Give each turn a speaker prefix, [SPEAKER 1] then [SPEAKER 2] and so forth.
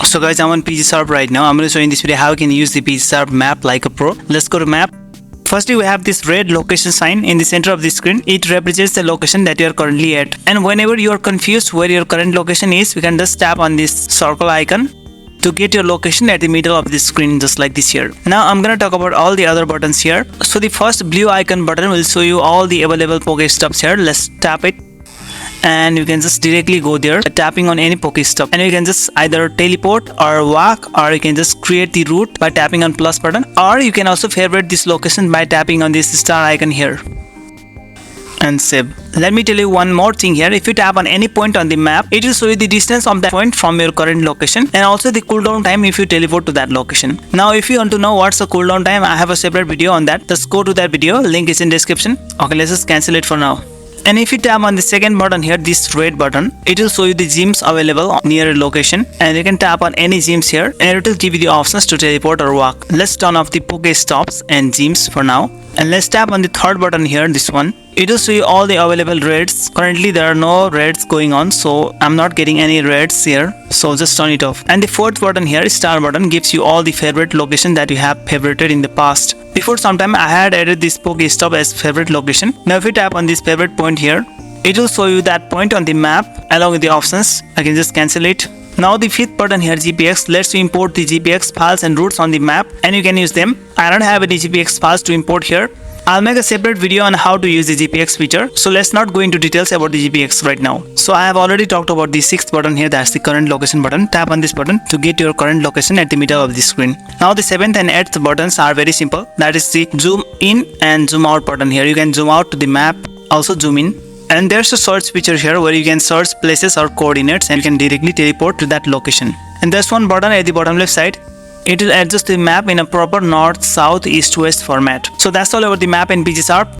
[SPEAKER 1] So guys, I'm on PGSharp right now. I'm going to show you in this video how you can use the PGSharp map like a pro. Let's go to map. Firstly, we have this red location sign in the center of the screen. It represents the location that you are currently at. And whenever you are confused where your current location is, we can just tap on this circle icon to get your location at the middle of the screen, just like this here. Now I'm gonna talk about all the other buttons here. So the first blue icon button will show you all the available Pokestops here. Let's tap it. And you can just directly go there by tapping on any Pokestop, and you can just either teleport or walk, or you can just create the route by tapping on plus button, or you can also favorite this location by tapping on this star icon here and save. Let me tell you one more thing here. If you tap on any point on the map, it will show you the distance of that point from your current location, and also the cooldown time if you teleport to that location. Now if you want to know what's the cooldown time, I have a separate video on that. Just go to that video, link is in description. Okay, let's just cancel it for now. And if you tap on the second button here, this red button, it will show you the gyms available near your location, and you can tap on any gyms here and it will give you the options to teleport or walk. Let's turn off the Pokestops and gyms for now, and let's tap on the third button here, this one. It will show you all the available raids. Currently there are no raids going on, so I'm not getting any raids here, so just turn it off. And the fourth button here, star button, gives you all the favorite location that you have favorited in the past. Before some time I had added this Pokestop as favorite location. Now if you tap on this favorite point here, it will show you that point on the map along with the options. I can just cancel it. Now the fifth button here, GPX, lets you import the GPX files and routes on the map, and you can use them. I don't have any GPX files to import here. I'll make a separate video on how to use the GPX feature, so let's not go into details about the GPX right now. So I have already talked about the sixth button here, that's the current location button. Tap on this button to get your current location at the middle of the screen. Now the seventh and eighth buttons are very simple. That is the zoom in and zoom out button here. You can zoom out to the map, also zoom in. And there's a search feature here where you can search places or coordinates and you can directly teleport to that location. And there's one button at the bottom left side. It will adjust the map in a proper north, south, east, west format. So that's all about the map in PGSharp.